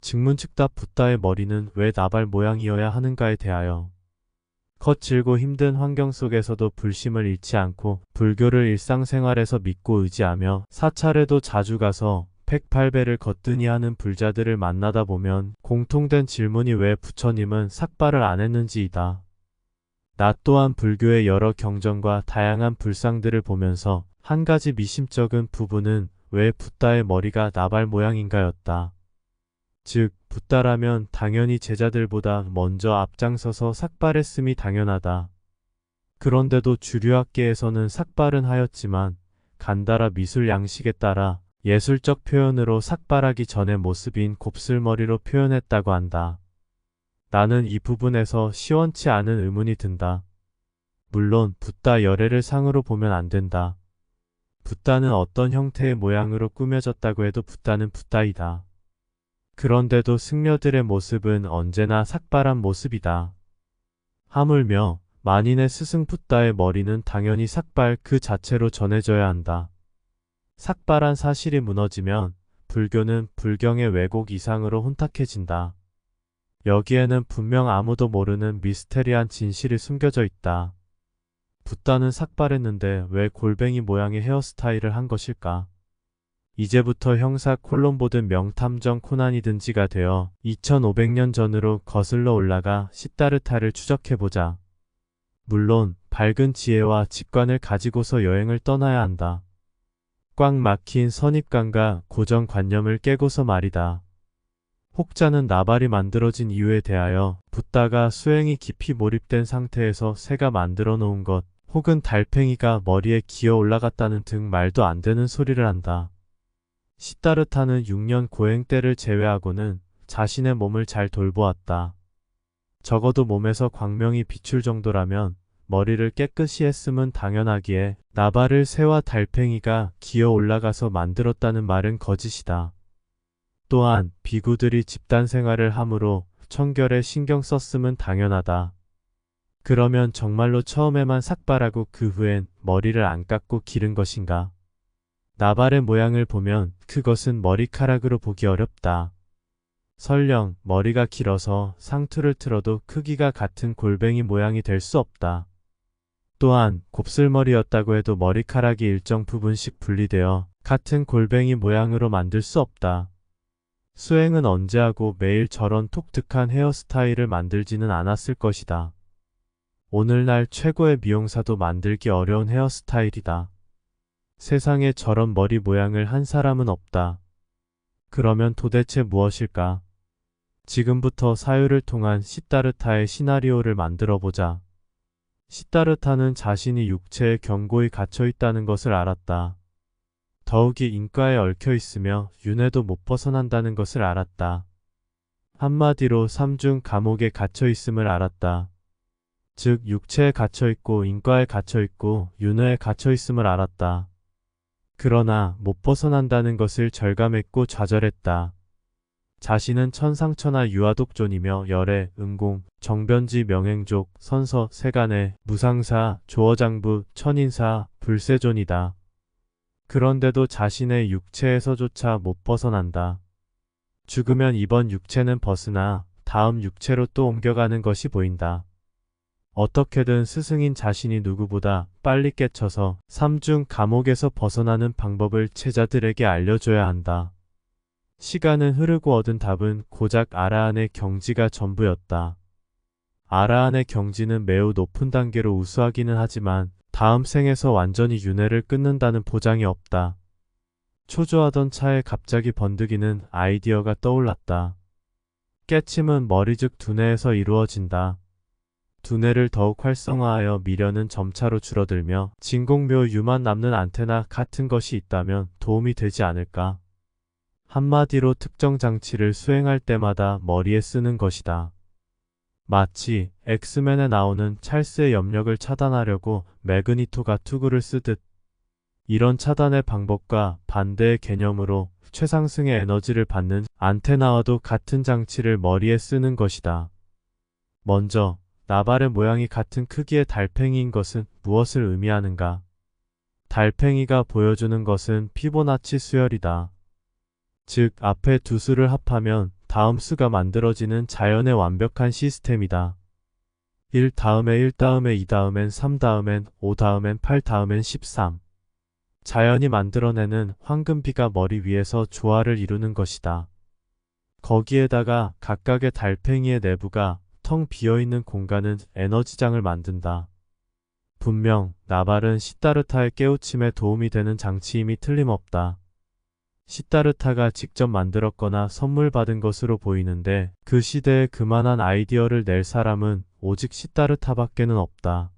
증문즉답 붓다의 머리는 왜 나발 모양이어야 하는가에 대하여 거칠고 힘든 환경 속에서도 불심을 잃지 않고 불교를 일상생활에서 믿고 의지하며 사찰에도 자주 가서 108배를 거뜬히 하는 불자들을 만나다 보면 공통된 질문이 왜 부처님은 삭발을 안 했는지이다. 나 또한 불교의 여러 경전과 다양한 불상들을 보면서 한 가지 미심쩍은 부분은 왜 붓다의 머리가 나발 모양인가였다. 즉, 붓다라면 당연히 제자들보다 먼저 앞장서서 삭발했음이 당연하다. 그런데도 주류학계에서는 삭발은 하였지만 간다라 미술 양식에 따라 예술적 표현으로 삭발하기 전의 모습인 곱슬머리로 표현했다고 한다. 나는 이 부분에서 시원치 않은 의문이 든다. 물론 붓다 열애를 상으로 보면 안 된다. 붓다는 어떤 형태의 모양으로 꾸며졌다고 해도 붓다는 붓다이다. 그런데도 승려들의 모습은 언제나 삭발한 모습이다. 하물며 만인의 스승 붓다의 머리는 당연히 삭발 그 자체로 전해져야 한다. 삭발한 사실이 무너지면 불교는 불경의 왜곡 이상으로 혼탁해진다. 여기에는 분명 아무도 모르는 미스테리한 진실이 숨겨져 있다. 붓다는 삭발했는데 왜 골뱅이 모양의 헤어스타일을 한 것일까? 이제부터 형사 콜롬보든 명탐정 코난이 든지가 되어 2500년 전으로 거슬러 올라가 시다르타를 추적해보자. 물론 밝은 지혜와 직관을 가지고서 여행을 떠나야 한다. 꽉 막힌 선입관과 고정관념을 깨고서 말이다. 혹자는 나발이 만들어진 이유에 대하여 붓다가 수행이 깊이 몰입된 상태에서 새가 만들어 놓은 것 혹은 달팽이가 머리에 기어 올라갔다는 등 말도 안 되는 소리를 한다. 시다르타는 6년 고행 때를 제외하고는 자신의 몸을 잘 돌보았다. 적어도 몸에서 광명이 비출 정도라면 머리를 깨끗이 했음은 당연하기에 나발을 새와 달팽이가 기어 올라가서 만들었다는 말은 거짓이다. 또한 비구들이 집단 생활을 하므로 청결에 신경 썼음은 당연하다. 그러면 정말로 처음에만 삭발하고 그 후엔 머리를 안 깎고 기른 것인가? 나발의 모양을 보면 그것은 머리카락으로 보기 어렵다. 설령 머리가 길어서 상투를 틀어도 크기가 같은 골뱅이 모양이 될 수 없다. 또한 곱슬머리였다고 해도 머리카락이 일정 부분씩 분리되어 같은 골뱅이 모양으로 만들 수 없다. 수행은 언제 하고 매일 저런 독특한 헤어스타일을 만들지는 않았을 것이다. 오늘날 최고의 미용사도 만들기 어려운 헤어스타일이다. 세상에 저런 머리 모양을 한 사람은 없다. 그러면 도대체 무엇일까? 지금부터 사유를 통한 시다르타의 시나리오를 만들어보자. 시다르타는 자신이 육체에 견고히 갇혀 있다는 것을 알았다. 더욱이 인과에 얽혀 있으며 윤회도 못 벗어난다는 것을 알았다. 한마디로 삼중 감옥에 갇혀 있음을 알았다. 즉 육체에 갇혀 있고 인과에 갇혀 있고 윤회에 갇혀 있음을 알았다. 그러나 못 벗어난다는 것을 절감했고 좌절했다. 자신은 천상천하 유아독존이며 열애, 음공, 정변지 명행족, 선서, 세간의, 무상사, 조어장부, 천인사, 불세존이다. 그런데도 자신의 육체에서조차 못 벗어난다. 죽으면 이번 육체는 벗으나 다음 육체로 또 옮겨가는 것이 보인다. 어떻게든 스승인 자신이 누구보다 빨리 깨쳐서 삼중 감옥에서 벗어나는 방법을 제자들에게 알려줘야 한다. 시간은 흐르고 얻은 답은 고작 아라한의 경지가 전부였다. 아라한의 경지는 매우 높은 단계로 우수하기는 하지만 다음 생에서 완전히 윤회를 끊는다는 보장이 없다. 초조하던 차에 갑자기 번득이는 아이디어가 떠올랐다. 깨침은 머리 즉 두뇌에서 이루어진다. 두뇌를 더욱 활성화하여 미련은 점차로 줄어들며 진공묘 유만 남는 안테나 같은 것이 있다면 도움이 되지 않을까? 한마디로 특정 장치를 수행할 때마다 머리에 쓰는 것이다. 마치 엑스맨에 나오는 찰스의 염력을 차단하려고 매그니토가 투구를 쓰듯 이런 차단의 방법과 반대의 개념으로 최상승의 에너지를 받는 안테나와도 같은 장치를 머리에 쓰는 것이다. 먼저 나발의 모양이 같은 크기의 달팽이인 것은 무엇을 의미하는가? 달팽이가 보여주는 것은 피보나치 수열이다. 즉 앞에 두 수를 합하면 다음 수가 만들어지는 자연의 완벽한 시스템이다. 1 다음에 1 다음에 2 다음엔 3 다음엔 5 다음엔 8 다음엔 13. 자연이 만들어내는 황금비가 머리 위에서 조화를 이루는 것이다. 거기에다가 각각의 달팽이의 내부가 텅 비어있는 공간은 에너지장을 만든다. 분명 나발은 시다르타의 깨우침에 도움이 되는 장치임이 틀림없다. 시다르타가 직접 만들었거나 선물 받은 것으로 보이는데 그 시대에 그만한 아이디어를 낼 사람은 오직 시다르타밖에는 없다.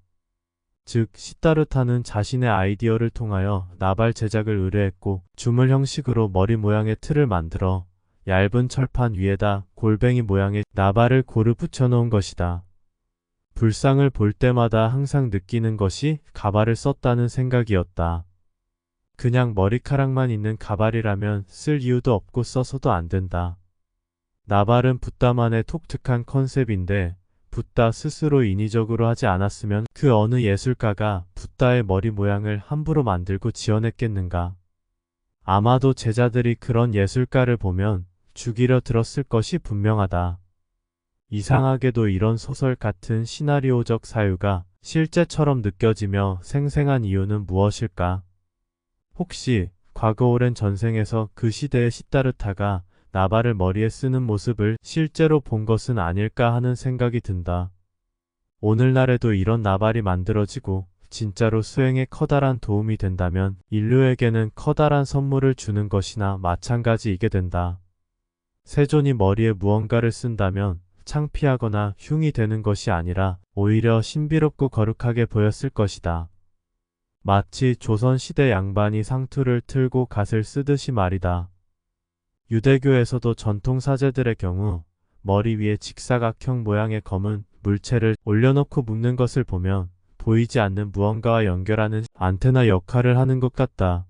즉 시다르타는 자신의 아이디어를 통하여 나발 제작을 의뢰했고 주물 형식으로 머리 모양의 틀을 만들어 얇은 철판 위에다 골뱅이 모양의 나발을 고루 붙여놓은 것이다. 불상을 볼 때마다 항상 느끼는 것이 가발을 썼다는 생각이었다. 그냥 머리카락만 있는 가발이라면 쓸 이유도 없고 써서도 안 된다. 나발은 붓다만의 독특한 컨셉인데 붓다 스스로 인위적으로 하지 않았으면 그 어느 예술가가 붓다의 머리 모양을 함부로 만들고 지어냈겠는가. 아마도 제자들이 그런 예술가를 보면 죽이려 들었을 것이 분명하다. 이상하게도 이런 소설 같은 시나리오적 사유가 실제처럼 느껴지며 생생한 이유는 무엇일까? 혹시 과거 오랜 전생에서 그 시대의 시다르타가 나발을 머리에 쓰는 모습을 실제로 본 것은 아닐까 하는 생각이 든다. 오늘날에도 이런 나발이 만들어지고 진짜로 수행에 커다란 도움이 된다면 인류에게는 커다란 선물을 주는 것이나 마찬가지이게 된다. 세존이 머리에 무언가를 쓴다면 창피하거나 흉이 되는 것이 아니라 오히려 신비롭고 거룩하게 보였을 것이다. 마치 조선시대 양반이 상투를 틀고 갓을 쓰듯이 말이다. 유대교에서도 전통 사제들의 경우 머리 위에 직사각형 모양의 검은 물체를 올려놓고 묶는 것을 보면 보이지 않는 무언가와 연결하는 안테나 역할을 하는 것 같다.